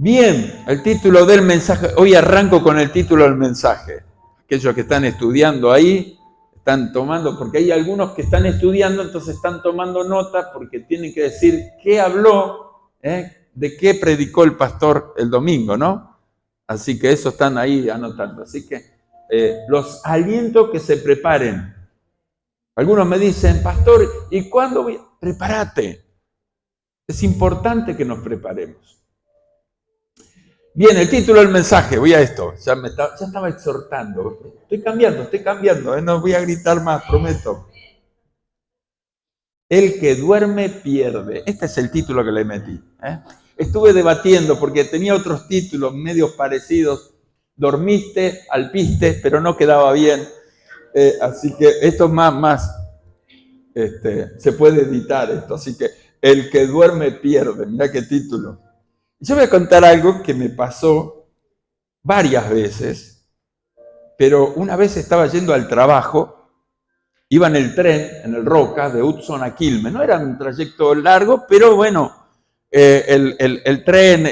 Bien, el título del mensaje. Hoy arranco con el título del mensaje. Aquellos que están estudiando ahí, están tomando, porque hay algunos que están estudiando, entonces están tomando notas porque tienen que decir qué habló, de qué predicó el pastor el domingo, ¿no? Así que eso están ahí anotando. Así que los aliento que se preparen. Algunos me dicen, pastor, ¿y cuándo voy? Prepárate. Es importante que nos preparemos. Bien, el título del mensaje, voy a esto, ya estaba exhortando, estoy cambiando, no voy a gritar más, prometo. El que duerme pierde, este es el título que le metí. Estuve debatiendo porque tenía otros títulos medios parecidos, dormiste, alpiste, pero no quedaba bien, así que esto más se puede editar esto, así que el que duerme pierde, mirá qué título. Yo voy a contar algo que me pasó varias veces, pero una vez estaba yendo al trabajo, iba en el tren, en el Roca, de Hudson a Quilmes. No era un trayecto largo, pero bueno, el tren,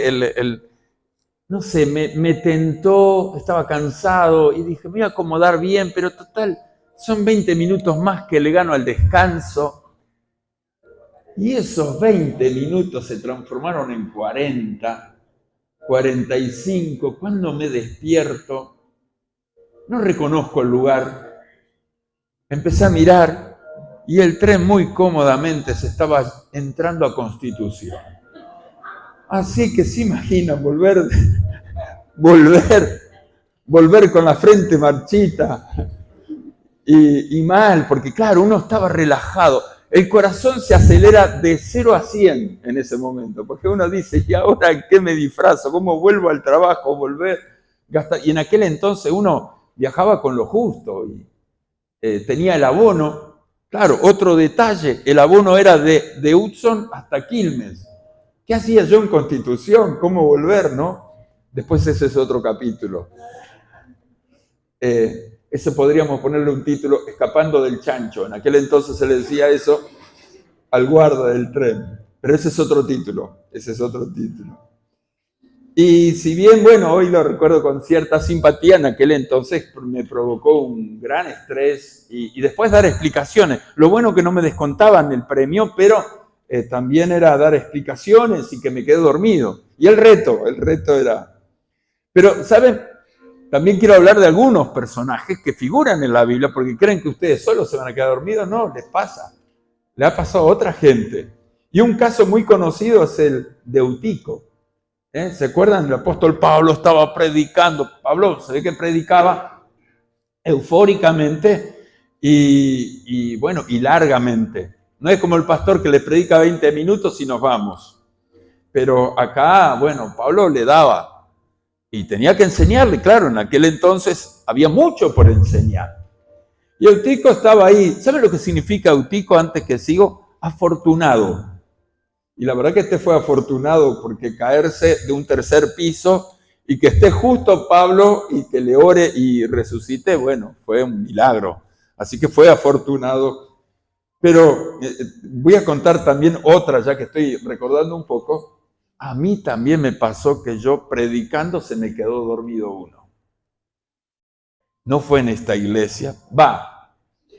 no sé, me tentó, estaba cansado y dije, me voy a acomodar bien, pero total, son 20 minutos más que le gano al descanso. Y esos 20 minutos se transformaron en 40, 45. Cuando me despierto, no reconozco el lugar. Empecé a mirar y el tren muy cómodamente se estaba entrando a Constitución. Así que se imaginan volver con la frente marchita y mal, porque claro, uno estaba relajado. El corazón se acelera de 0 a 100 en ese momento, porque uno dice, ¿y ahora en qué me disfrazo? ¿Cómo vuelvo al trabajo? Volver, gastar. Y en aquel entonces uno viajaba con lo justo y tenía el abono. Claro, otro detalle, el abono era de Hudson hasta Quilmes. ¿Qué hacía yo en Constitución? ¿Cómo volver, no? Después ese es otro capítulo. Ese podríamos ponerle un título, Escapando del Chancho. En aquel entonces se le decía eso al guarda del tren. Pero ese es otro título. Y si bien, bueno, hoy lo recuerdo con cierta simpatía, en aquel entonces me provocó un gran estrés y después dar explicaciones. Lo bueno que no me descontaban el premio, pero también era dar explicaciones y que me quedé dormido. Y el reto era... Pero, ¿saben? También quiero hablar de algunos personajes que figuran en la Biblia porque creen que ustedes solos se van a quedar dormidos. No, les pasa. Le ha pasado a otra gente. Y un caso muy conocido es el de Eutico. ¿Se acuerdan? El apóstol Pablo estaba predicando. Pablo se ve que predicaba eufóricamente y bueno, y largamente. No es como el pastor que le predica 20 minutos y nos vamos. Pero acá, bueno, Pablo le daba. Y tenía que enseñarle, claro, en aquel entonces había mucho por enseñar. Y Eutico estaba ahí. ¿Saben lo que significa Eutico antes que sigo? Afortunado. Y la verdad que este fue afortunado porque caerse de un tercer piso y que esté justo Pablo y que le ore y resucite, bueno, fue un milagro. Así que fue afortunado. Pero voy a contar también otra, ya que estoy recordando un poco. A mí también me pasó que yo predicando se me quedó dormido uno. No fue en esta iglesia.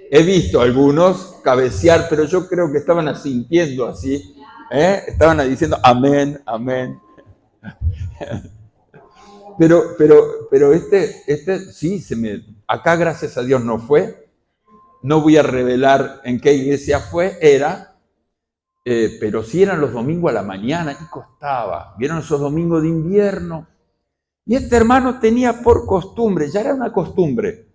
He visto algunos cabecear, pero yo creo que estaban asintiendo así. Estaban diciendo amén, amén. Pero este sí, acá gracias a Dios no fue. No voy a revelar en qué iglesia era, pero sí eran los domingos a la mañana y costaba. ¿Vieron esos domingos de invierno? Y este hermano tenía por costumbre, ya era una costumbre,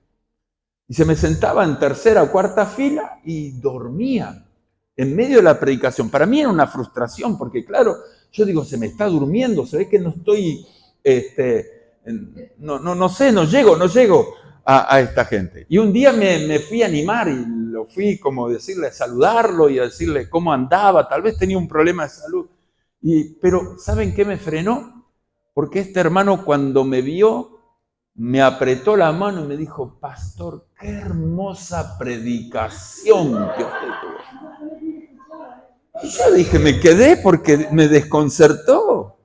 y se me sentaba en tercera o cuarta fila y dormía en medio de la predicación. Para mí era una frustración, porque claro, yo digo, se me está durmiendo, se ve que no estoy, no llego a esta gente. Y un día me fui a animar y lo fui como decirle, saludarlo y a decirle cómo andaba, tal vez tenía un problema de salud. Pero ¿saben qué me frenó? Porque este hermano cuando me vio, me apretó la mano y me dijo, pastor, qué hermosa predicación que usted tuvo. Y yo dije, me quedé porque me desconcertó.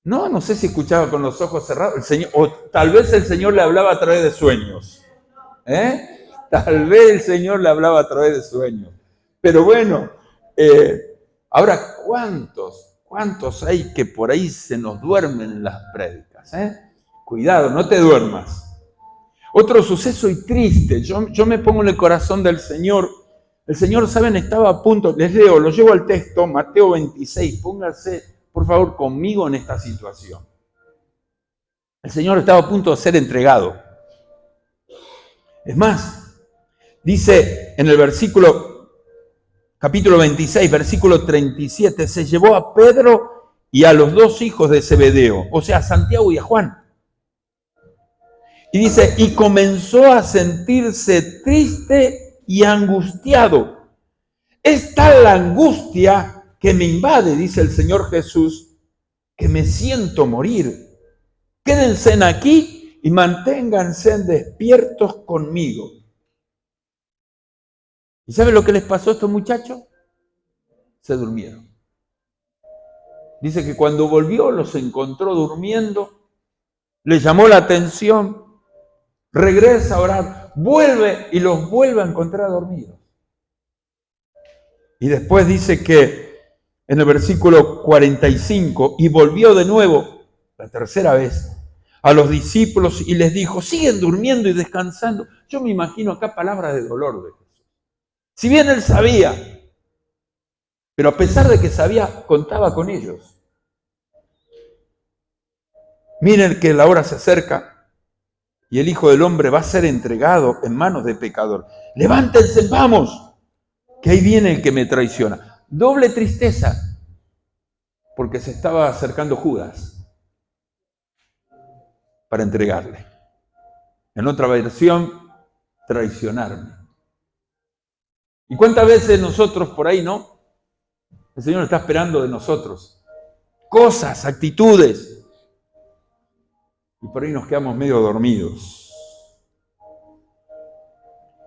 No sé si escuchaba con los ojos cerrados. El Señor, o tal vez el Señor le hablaba a través de sueños. Tal vez el Señor le hablaba a través de sueños. Pero bueno, ahora, ¿cuántos hay que por ahí se nos duermen en las prédicas? Cuidado, no te duermas. Otro suceso y triste, yo me pongo en el corazón del Señor. El Señor, ¿saben? Estaba a punto, les leo, lo llevo al texto, Mateo 26, pónganse por favor conmigo en esta situación. El Señor estaba a punto de ser entregado. Es más, dice en el capítulo 26, versículo 37, se llevó a Pedro y a los dos hijos de Zebedeo, o sea, a Santiago y a Juan. Y dice, y comenzó a sentirse triste y angustiado. Es tal la angustia que me invade, dice el Señor Jesús, que me siento morir. Quédense aquí y manténganse despiertos conmigo. ¿Y saben lo que les pasó a estos muchachos? Se durmieron. Dice que cuando volvió los encontró durmiendo, le llamó la atención, regresa a orar, vuelve y los vuelve a encontrar dormidos. Y después dice que en el versículo 45, y volvió de nuevo, la tercera vez, a los discípulos y les dijo, siguen durmiendo y descansando. Yo me imagino acá palabras de dolor de Jesús. Si bien él sabía, pero a pesar de que sabía, contaba con ellos. Miren que la hora se acerca y el Hijo del Hombre va a ser entregado en manos de pecador. Levántense, vamos, que ahí viene el que me traiciona. Doble tristeza, porque se estaba acercando Judas para entregarle. En otra versión, traicionarme. ¿Y cuántas veces nosotros por ahí, no? El Señor está esperando de nosotros cosas, actitudes, y por ahí nos quedamos medio dormidos.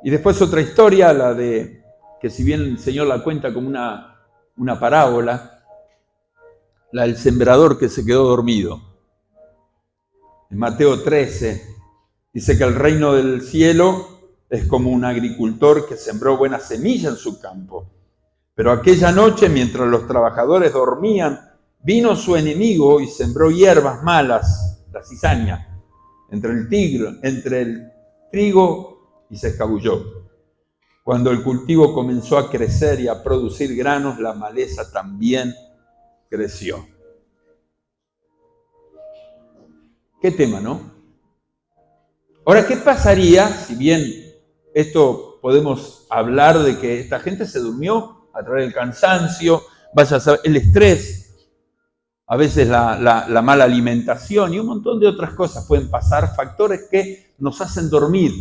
Y después otra historia, la de que si bien el Señor la cuenta como una parábola, la del sembrador que se quedó dormido. En Mateo 13 dice que el reino del cielo es como un agricultor que sembró buena semilla en su campo. Pero aquella noche, mientras los trabajadores dormían, vino su enemigo y sembró hierbas malas, la cizaña, entre el trigo y se escabulló. Cuando el cultivo comenzó a crecer y a producir granos, la maleza también creció. ¿Qué tema, no? Ahora, ¿qué pasaría si bien esto podemos hablar de que esta gente se durmió a través del cansancio, vaya a saber, el estrés, a veces la mala alimentación y un montón de otras cosas pueden pasar, factores que nos hacen dormir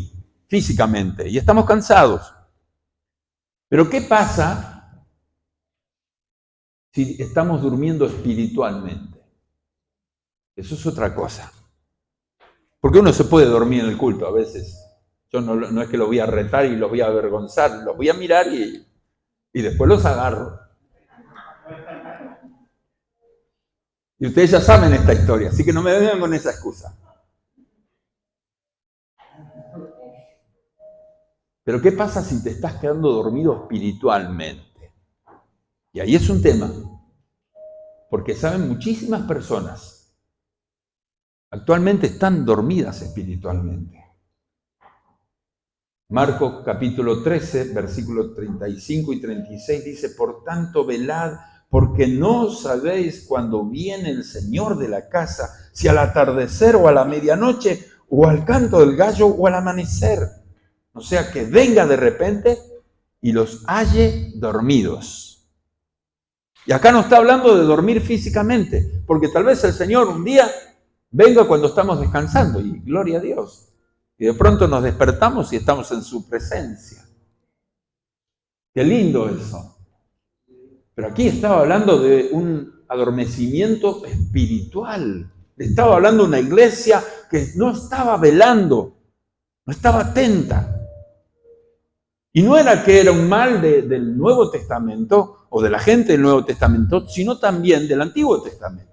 físicamente y estamos cansados. Pero ¿qué pasa si estamos durmiendo espiritualmente? Eso es otra cosa. Porque uno se puede dormir en el culto a veces. Yo no es que los voy a retar y los voy a avergonzar, los voy a mirar y después los agarro. Y ustedes ya saben esta historia, así que no me vengan con esa excusa. Pero ¿qué pasa si te estás quedando dormido espiritualmente? Y ahí es un tema. Porque saben, muchísimas personas actualmente están dormidas espiritualmente. Marcos capítulo 13, versículos 35 y 36 dice, por tanto velad, porque no sabéis cuándo viene el Señor de la casa, si al atardecer o a la medianoche, o al canto del gallo o al amanecer. O sea, que venga de repente y los halle dormidos. Y acá no está hablando de dormir físicamente, porque tal vez el Señor un día venga cuando estamos descansando, y gloria a Dios. Y de pronto nos despertamos y estamos en su presencia. Qué lindo eso. Pero aquí estaba hablando de un adormecimiento espiritual. Estaba hablando de una iglesia que no estaba velando, no estaba atenta. Y no era que era un mal del Nuevo Testamento o de la gente del Nuevo Testamento, sino también del Antiguo Testamento.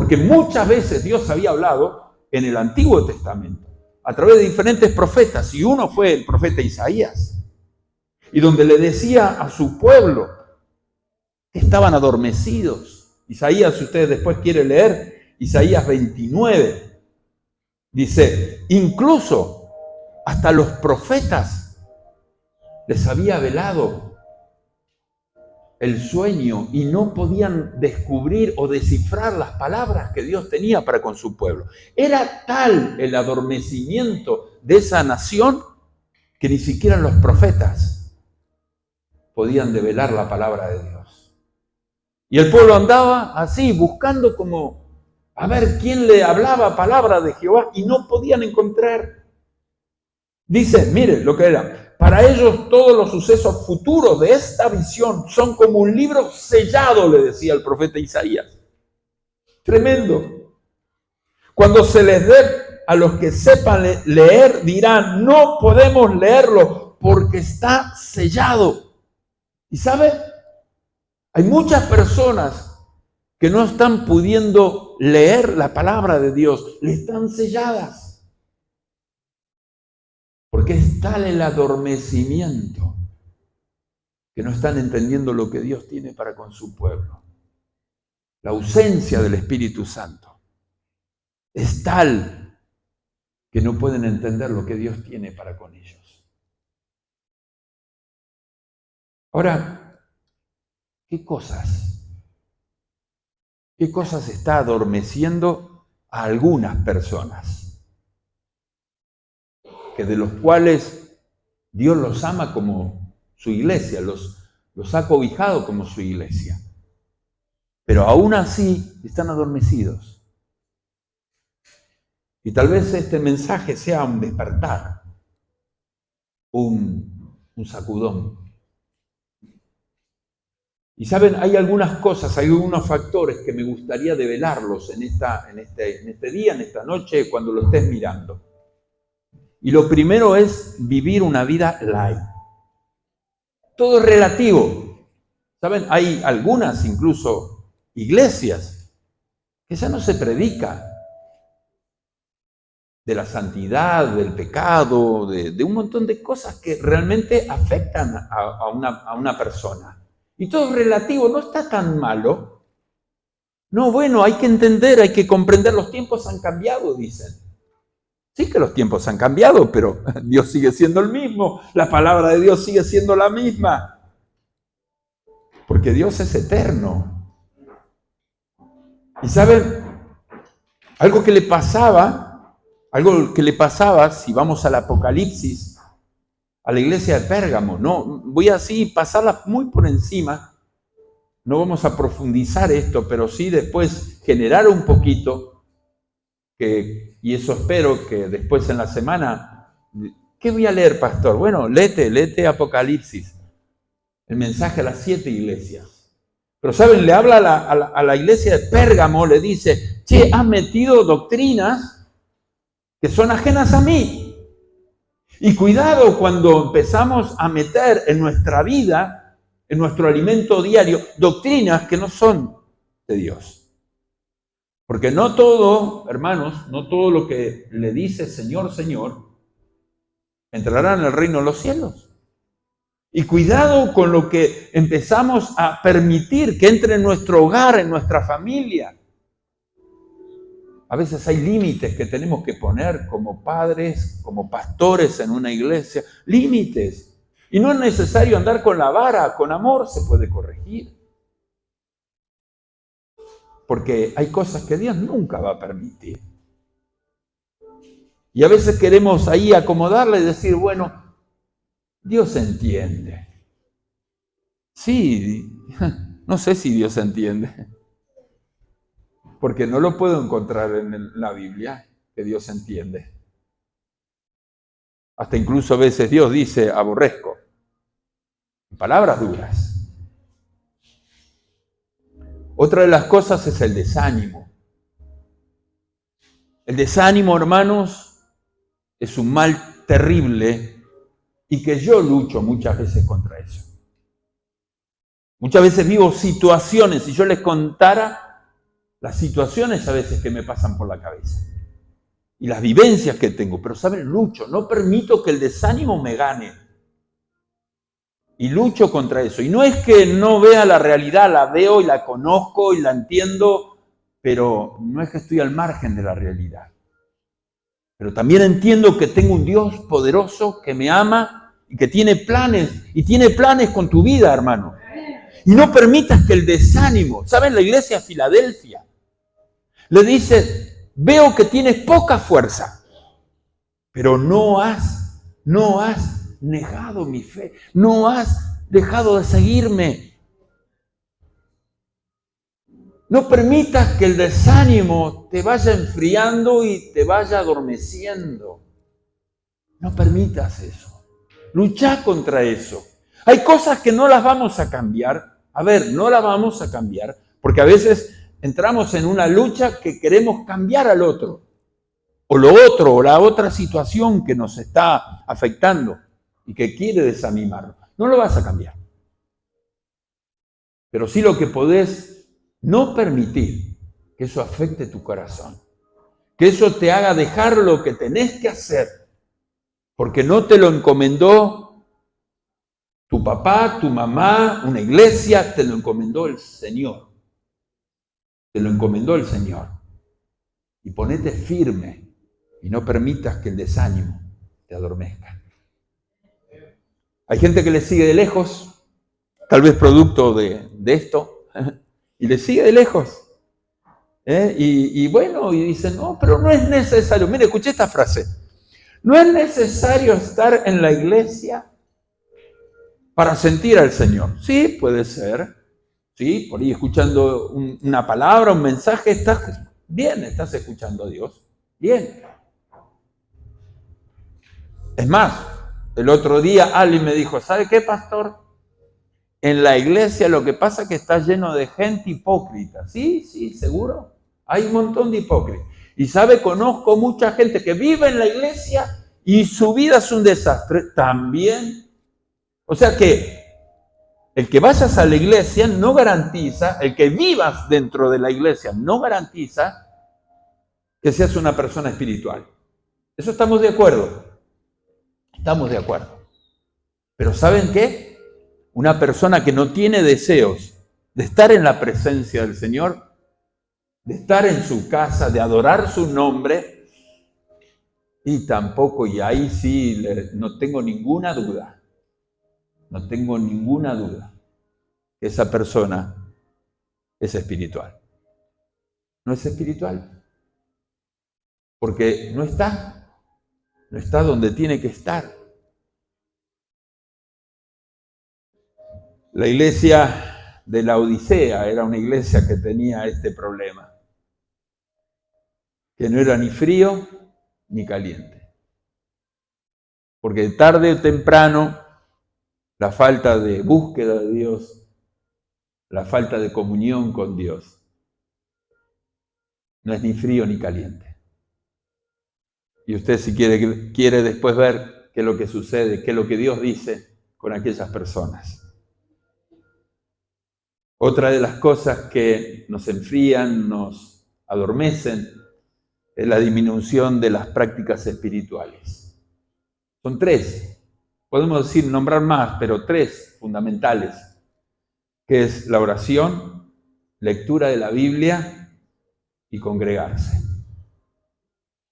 Porque muchas veces Dios había hablado en el Antiguo Testamento, a través de diferentes profetas, y uno fue el profeta Isaías, y donde le decía a su pueblo que estaban adormecidos. Isaías, si ustedes después quieren leer, Isaías 29, dice, incluso hasta los profetas les había velado el sueño y no podían descubrir o descifrar las palabras que Dios tenía para con su pueblo. Era tal el adormecimiento de esa nación que ni siquiera los profetas podían develar la palabra de Dios. Y el pueblo andaba así, buscando como a ver quién le hablaba palabra de Jehová y no podían encontrar. Dice, mire lo que era. Para ellos todos los sucesos futuros de esta visión son como un libro sellado, le decía el profeta Isaías. Tremendo. Cuando se les dé a los que sepan leer, dirán, no podemos leerlo porque está sellado. ¿Y sabe? Hay muchas personas que no están pudiendo leer la palabra de Dios, le están selladas. Porque es tal el adormecimiento que no están entendiendo lo que Dios tiene para con su pueblo. La ausencia del Espíritu Santo es tal que no pueden entender lo que Dios tiene para con ellos. Ahora, ¿qué cosas está adormeciendo a algunas personas? Que de los cuales Dios los ama como su iglesia, los ha cobijado como su iglesia. Pero aún así están adormecidos. Y tal vez este mensaje sea un despertar, un sacudón. Y saben, hay algunas cosas, hay algunos factores que me gustaría develarlos en este día, en esta noche, cuando lo estés mirando. Y lo primero es vivir una vida light. Todo es relativo. ¿Saben? Hay algunas incluso iglesias que ya no se predica de la santidad, del pecado, de un montón de cosas que realmente afectan a una persona. Y todo es relativo, no está tan malo. No, bueno, hay que entender, hay que comprender, los tiempos han cambiado, dicen. Sí que los tiempos han cambiado, pero Dios sigue siendo el mismo, la palabra de Dios sigue siendo la misma, porque Dios es eterno. Y ¿saben? Algo que le pasaba, si vamos al Apocalipsis, a la iglesia de Pérgamo, no, voy así pasarla muy por encima, no vamos a profundizar esto, pero sí después generar un poquito, y eso espero que después en la semana, ¿qué voy a leer, pastor? Bueno, léete Apocalipsis, el mensaje a las 7 iglesias. Pero ¿saben? Le habla a la iglesia de Pérgamo, le dice, che, has metido doctrinas que son ajenas a mí. Y cuidado cuando empezamos a meter en nuestra vida, en nuestro alimento diario, doctrinas que no son de Dios. Porque no todo, hermanos, no todo lo que le dice Señor, Señor, entrará en el reino de los cielos. Y cuidado con lo que empezamos a permitir que entre en nuestro hogar, en nuestra familia. A veces hay límites que tenemos que poner como padres, como pastores en una iglesia. Límites. Y no es necesario andar con la vara, con amor se puede corregir. Porque hay cosas que Dios nunca va a permitir. Y a veces queremos ahí acomodarla y decir, bueno, Dios entiende. Sí, no sé si Dios entiende. Porque no lo puedo encontrar en la Biblia, que Dios entiende. Hasta incluso a veces Dios dice, aborrezco. Palabras duras. Otra de las cosas es el desánimo. El desánimo, hermanos, es un mal terrible y que yo lucho muchas veces contra eso. Muchas veces vivo situaciones, si yo les contara las situaciones a veces que me pasan por la cabeza y las vivencias que tengo, pero ¿saben? Lucho, no permito que el desánimo me gane. Y lucho contra eso. Y no es que no vea la realidad, la veo y la conozco y la entiendo, pero no es que estoy al margen de la realidad. Pero también entiendo que tengo un Dios poderoso que me ama y que tiene planes con tu vida, hermano. Y no permitas que el desánimo, ¿saben? La iglesia de Filadelfia le dice, veo que tienes poca fuerza, pero no has negado mi fe, no has dejado de seguirme. No permitas que el desánimo te vaya enfriando y te vaya adormeciendo. No permitas eso. Lucha contra eso. Hay cosas que no las vamos a cambiar. A ver, no las vamos a cambiar porque a veces entramos en una lucha que queremos cambiar al otro. O lo otro, o la otra situación que nos está afectando y que quiere desanimarnos. No lo vas a cambiar. Pero sí lo que podés no permitir que eso afecte tu corazón. Que eso te haga dejar lo que tenés que hacer. Porque no te lo encomendó tu papá, tu mamá, una iglesia, te lo encomendó el Señor. Te lo encomendó el Señor. Y ponete firme y no permitas que el desánimo te adormezca. Hay gente que le sigue de lejos, tal vez producto de esto, y le sigue de lejos. Y bueno, y dicen, no, pero no es necesario. Mire, escuché esta frase. No es necesario estar en la iglesia para sentir al Señor. Sí, puede ser. Sí, por ahí escuchando una palabra, un mensaje, estás bien, estás escuchando a Dios. Bien. Es más, el otro día alguien me dijo, ¿sabe qué, pastor? En la iglesia lo que pasa es que está lleno de gente hipócrita. Sí, seguro. Hay un montón de hipócritas. Y sabe, conozco mucha gente que vive en la iglesia y su vida es un desastre también. O sea que el que vayas a la iglesia no garantiza, el que vivas dentro de la iglesia no garantiza que seas una persona espiritual. Eso estamos de acuerdo. Estamos de acuerdo. Pero ¿saben qué? Una persona que no tiene deseos de estar en la presencia del Señor, de estar en su casa, de adorar su nombre, y tampoco, y ahí sí, no tengo ninguna duda, que esa persona es espiritual. No es espiritual, porque no está donde tiene que estar. La iglesia de la Odisea era una iglesia que tenía este problema, que no era ni frío ni caliente. Porque tarde o temprano, la falta de búsqueda de Dios, la falta de comunión con Dios, no es ni frío ni caliente. Y usted si quiere después ver qué es lo que sucede, qué es lo que Dios dice con aquellas personas. Otra de las cosas que nos enfrían, nos adormecen, es la disminución de las prácticas espirituales. Son 3, podemos decir, nombrar más, pero 3 fundamentales, que es la oración, lectura de la Biblia y congregarse.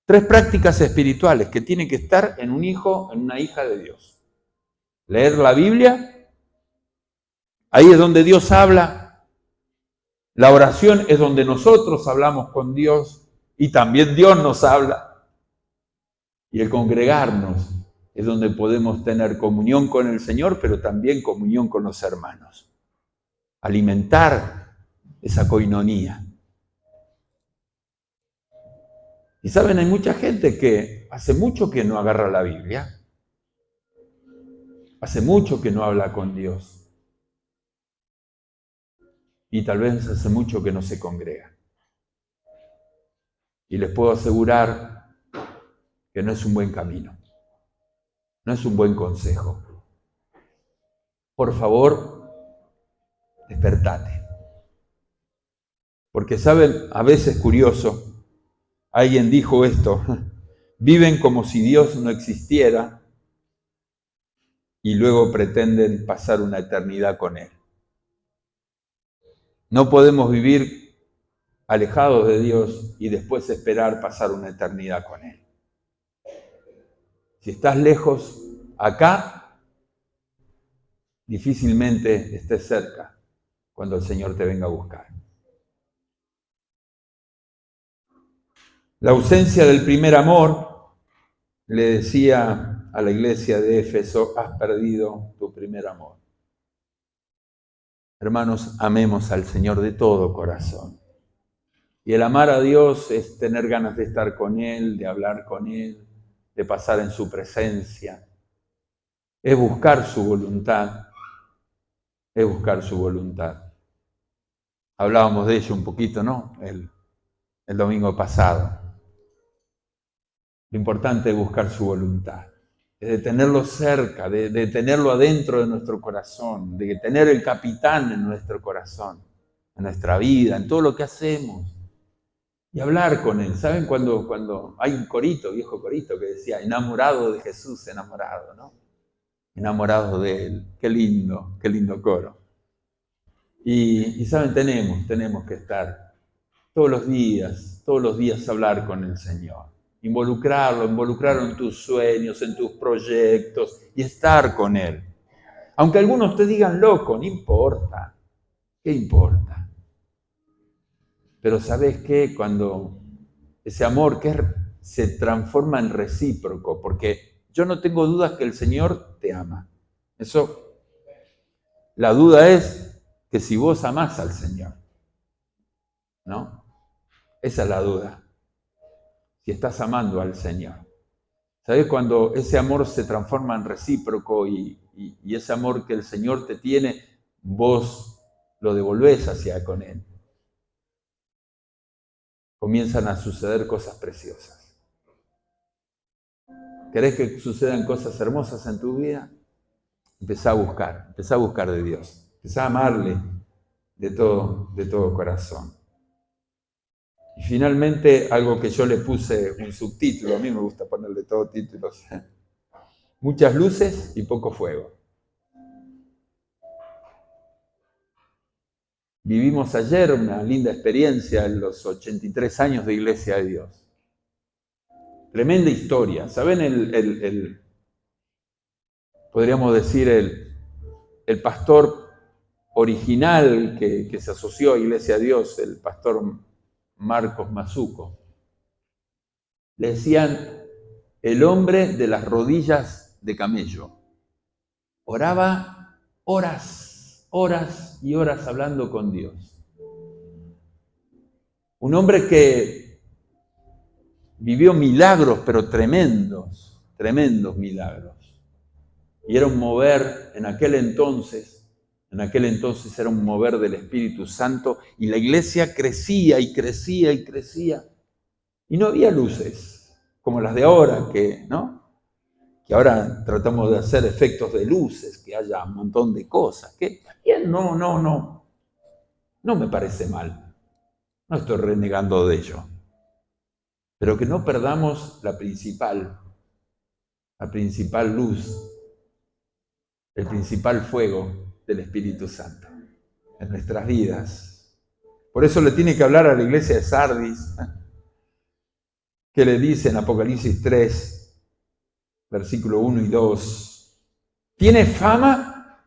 3 prácticas espirituales que tienen que estar en un hijo, en una hija de Dios. Leer la Biblia, ahí es donde Dios habla. La oración es donde nosotros hablamos con Dios y también Dios nos habla. Y el congregarnos es donde podemos tener comunión con el Señor, pero también comunión con los hermanos. Alimentar esa coinonía. Y saben, hay mucha gente que hace mucho que no agarra la Biblia. Hace mucho que no habla con Dios. Y tal vez hace mucho que no se congrega. Y les puedo asegurar que no es un buen camino. No es un buen consejo. Por favor, despertate. Porque, ¿saben? A veces curioso, alguien dijo esto, viven como si Dios no existiera y luego pretenden pasar una eternidad con Él. No podemos vivir alejados de Dios y después esperar pasar una eternidad con Él. Si estás lejos acá, difícilmente estés cerca cuando el Señor te venga a buscar. La ausencia del primer amor, le decía a la iglesia de Éfeso, has perdido tu primer amor. Hermanos, amemos al Señor de todo corazón. Y el amar a Dios es tener ganas de estar con Él, de hablar con Él, de pasar en su presencia. Es buscar su voluntad. Es buscar su voluntad. Hablábamos de ello un poquito, ¿no? El domingo pasado. Lo importante es buscar su voluntad. Es de tenerlo cerca, de tenerlo adentro de nuestro corazón, de tener el capitán en nuestro corazón, en nuestra vida, en todo lo que hacemos. Y hablar con Él. ¿Saben cuando hay un corito, viejo corito, que decía, enamorado de Jesús, enamorado, ¿no? Enamorado de Él. Qué lindo coro. Y ¿saben? Tenemos que estar todos los días hablar con el Señor. Involucrarlo en tus sueños, en tus proyectos y estar con Él. Aunque algunos te digan loco, no importa. ¿Qué importa? Pero ¿sabes qué? Cuando ese amor que se transforma en recíproco, porque yo no tengo dudas que el Señor te ama. Eso, la duda es que si vos amás al Señor, ¿no? Esa es la duda. Si estás amando al Señor. ¿Sabes? Cuando ese amor se transforma en recíproco y ese amor que el Señor te tiene, vos lo devolvés hacia con Él. Comienzan a suceder cosas preciosas. ¿Querés que sucedan cosas hermosas en tu vida? Empezá a buscar de Dios. Empezá a amarle de todo corazón. Y finalmente, algo que yo le puse un subtítulo, a mí me gusta ponerle todos títulos. Muchas luces y poco fuego. Vivimos ayer una linda experiencia en los 83 años de Iglesia de Dios. Tremenda historia. ¿Saben podríamos decir, el pastor original que se asoció a Iglesia de Dios, el pastor Marcos Mazzuco? Le decían el hombre de las rodillas de camello. Oraba horas y horas hablando con Dios. Un hombre que vivió milagros, pero tremendos milagros. Y era un mover en aquel entonces era un mover del Espíritu Santo y la iglesia crecía y crecía y crecía. Y no había luces como las de ahora, ¿no? Que ahora tratamos de hacer efectos de luces, que haya un montón de cosas. Que bien, no me parece mal. No estoy renegando de ello. Pero que no perdamos la principal luz, el principal fuego del Espíritu Santo en nuestras vidas. Por eso le tiene que hablar a la iglesia de Sardis, que le dice en Apocalipsis 3, versículo 1 y 2, tiene fama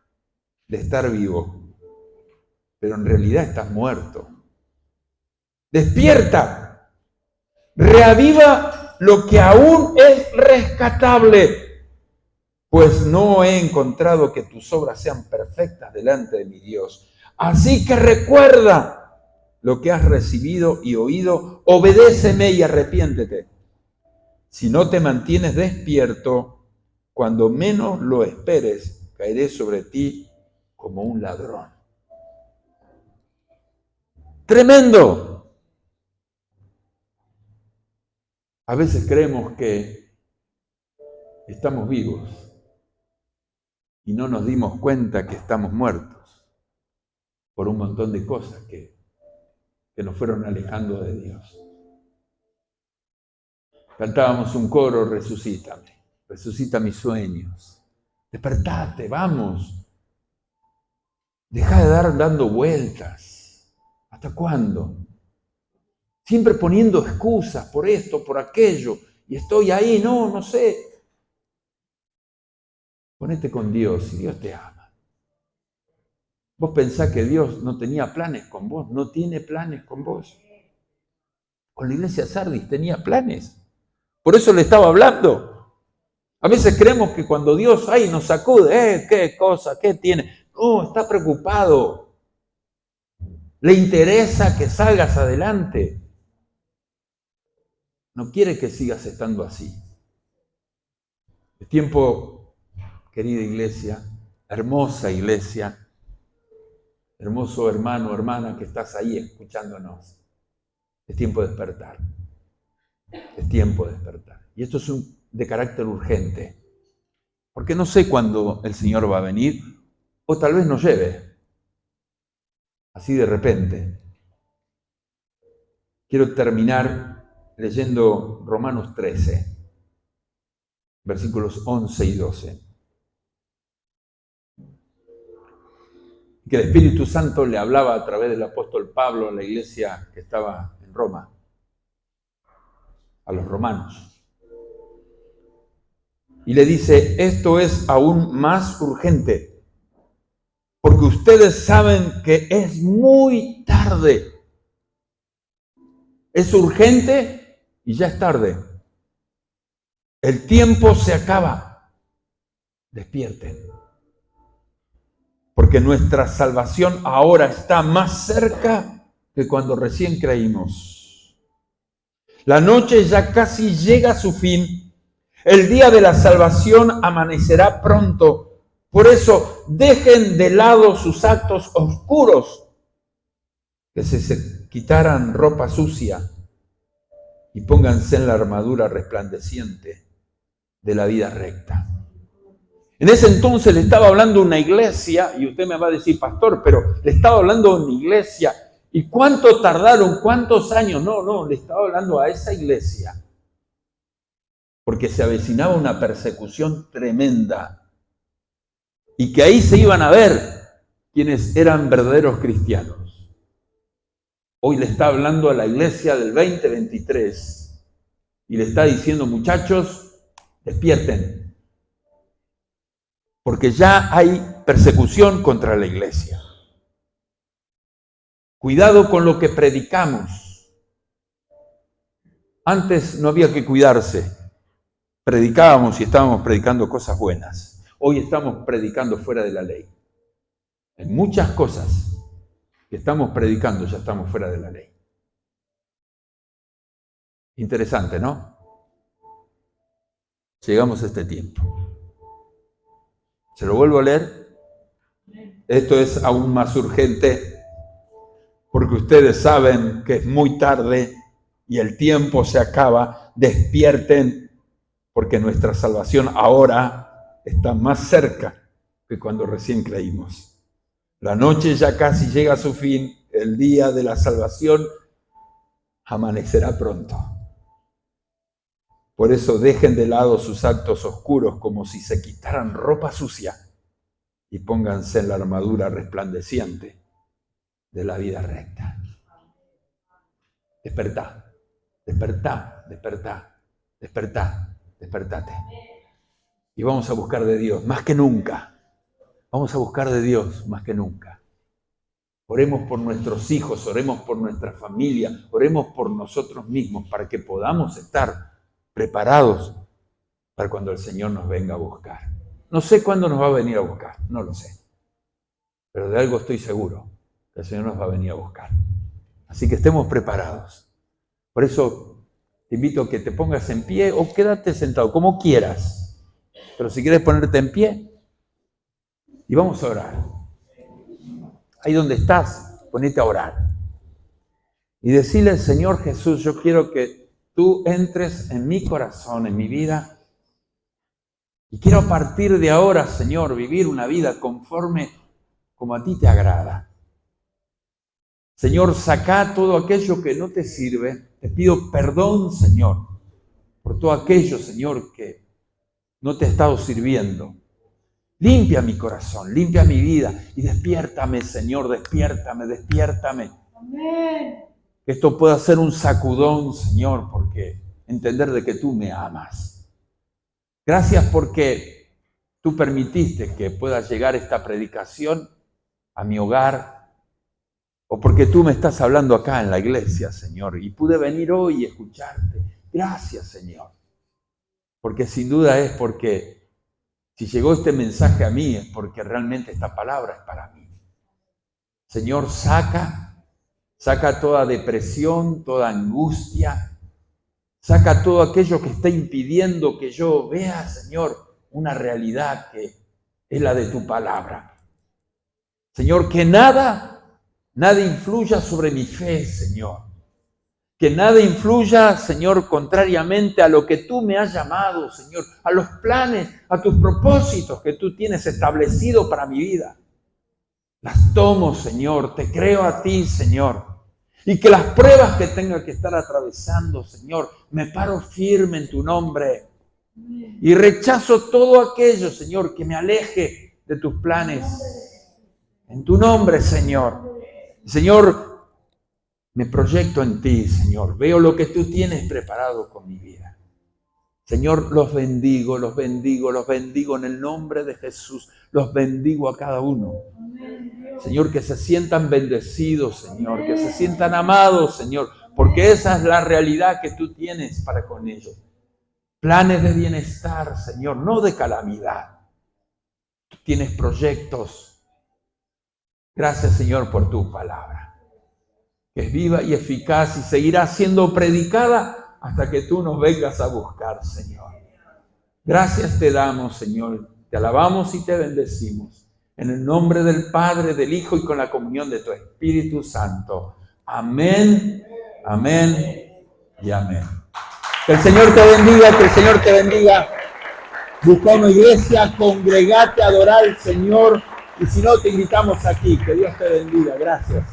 de estar vivo, pero en realidad estás muerto. Despierta, reaviva lo que aún es rescatable, pues no he encontrado que tus obras sean perfectas delante de mi Dios. Así que recuerda lo que has recibido y oído, obedéceme y arrepiéntete. Si no te mantienes despierto, cuando menos lo esperes, caeré sobre ti como un ladrón. ¡Tremendo! A veces creemos que estamos vivos y no nos dimos cuenta que estamos muertos por un montón de cosas que que nos fueron alejando de Dios. Cantábamos un coro, resucítame, resucita mis sueños. Despertate, vamos. Deja de dar dando vueltas. ¿Hasta cuándo? Siempre poniendo excusas por esto, por aquello. Y estoy ahí, no sé. Ponete con Dios y Dios te ama. Vos pensás que Dios no tenía planes con vos, no tiene planes con vos. Con la iglesia Sardis tenía planes. Por eso le estaba hablando. A veces creemos que cuando Dios nos sacude, qué cosa, qué tiene. No, está preocupado. Le interesa que salgas adelante. No quiere que sigas estando así. Es tiempo, querida iglesia, hermosa iglesia, hermoso hermano, hermana que estás ahí escuchándonos. Es tiempo de despertar. Es tiempo de despertar. Y esto es de carácter urgente. Porque no sé cuándo el Señor va a venir, o tal vez nos lleve. Así de repente. Quiero terminar leyendo Romanos 13, versículos 11 y 12. Que el Espíritu Santo le hablaba a través del apóstol Pablo a la iglesia que estaba en Roma, a los romanos. Y le dice, esto es aún más urgente, porque ustedes saben que es muy tarde. Es urgente y ya es tarde. El tiempo se acaba. Despierten. Porque nuestra salvación ahora está más cerca que cuando recién creímos. La noche ya casi llega a su fin. El día de la salvación amanecerá pronto. Por eso, dejen de lado sus actos oscuros, que se quitaran ropa sucia y pónganse en la armadura resplandeciente de la vida recta. En ese entonces le estaba hablando a una iglesia, y usted me va a decir, pastor, pero le estaba hablando a una iglesia. ¿Y cuánto tardaron? ¿Cuántos años? No, le estaba hablando a esa iglesia. Porque se avecinaba una persecución tremenda. Y que ahí se iban a ver quienes eran verdaderos cristianos. Hoy le está hablando a la iglesia del 2023 y le está diciendo, muchachos, despierten. Porque ya hay persecución contra la iglesia. Cuidado con lo que predicamos. Antes no había que cuidarse. Predicábamos y estábamos predicando cosas buenas. Hoy estamos predicando fuera de la ley. En muchas cosas que estamos predicando ya estamos fuera de la ley. Interesante, ¿no? Llegamos a este tiempo. ¿Se lo vuelvo a leer? Esto es aún más urgente porque ustedes saben que es muy tarde y el tiempo se acaba. Despierten porque nuestra salvación ahora está más cerca que cuando recién creímos. La noche ya casi llega a su fin, el día de la salvación amanecerá pronto. Por eso dejen de lado sus actos oscuros como si se quitaran ropa sucia y pónganse en la armadura resplandeciente de la vida recta. Despertá, despertá, despertá, despertá, despertate. Y vamos a buscar de Dios más que nunca. Vamos a buscar de Dios más que nunca. Oremos por nuestros hijos, oremos por nuestra familia, oremos por nosotros mismos para que podamos estar preparados para cuando el Señor nos venga a buscar. No sé cuándo nos va a venir a buscar, no lo sé. Pero de algo estoy seguro, que el Señor nos va a venir a buscar. Así que estemos preparados. Por eso te invito a que te pongas en pie o quédate sentado, como quieras. Pero si quieres ponerte en pie, y vamos a orar. Ahí donde estás, ponete a orar. Y decirle al Señor Jesús, yo quiero que tú entres en mi corazón, en mi vida. Y quiero a partir de ahora, Señor, vivir una vida conforme como a ti te agrada. Señor, saca todo aquello que no te sirve. Te pido perdón, Señor, por todo aquello, Señor, que no te ha estado sirviendo. Limpia mi corazón, limpia mi vida y despiértame, Señor, despiértame. Amén. Que esto pueda ser un sacudón, Señor, porque entender de que tú me amas. Gracias porque tú permitiste que pueda llegar esta predicación a mi hogar, o porque tú me estás hablando acá en la iglesia, Señor, y pude venir hoy y escucharte. Gracias, Señor. Porque sin duda es porque si llegó este mensaje a mí es porque realmente esta palabra es para mí. Señor, saca toda depresión, toda angustia, saca todo aquello que está impidiendo que yo vea, Señor, una realidad que es la de tu palabra. Señor, que nada influya sobre mi fe, Señor. Que nada influya, Señor, contrariamente a lo que tú me has llamado, Señor, a los planes, a tus propósitos que tú tienes establecido para mi vida. Las tomo, Señor, te creo a ti, Señor. Y que las pruebas que tenga que estar atravesando, Señor, me paro firme en tu nombre. Y rechazo todo aquello, Señor, que me aleje de tus planes. En tu nombre, Señor. Señor, me proyecto en ti, Señor. Veo lo que tú tienes preparado con mi vida. Señor, los bendigo en el nombre de Jesús. Los bendigo a cada uno. Señor, que se sientan bendecidos, Señor. Que se sientan amados, Señor. Porque esa es la realidad que tú tienes para con ellos. Planes de bienestar, Señor, no de calamidad. Tú tienes proyectos. Gracias, Señor, por tu palabra, que es viva y eficaz y seguirá siendo predicada hasta que tú nos vengas a buscar, Señor. Gracias te damos, Señor. Te alabamos y te bendecimos. En el nombre del Padre, del Hijo y con la comunión de tu Espíritu Santo. Amén, amén y amén. Que el Señor te bendiga, que el Señor te bendiga. Busca una iglesia, congregate, adorar al Señor. Y si no, te invitamos aquí. Que Dios te bendiga. Gracias.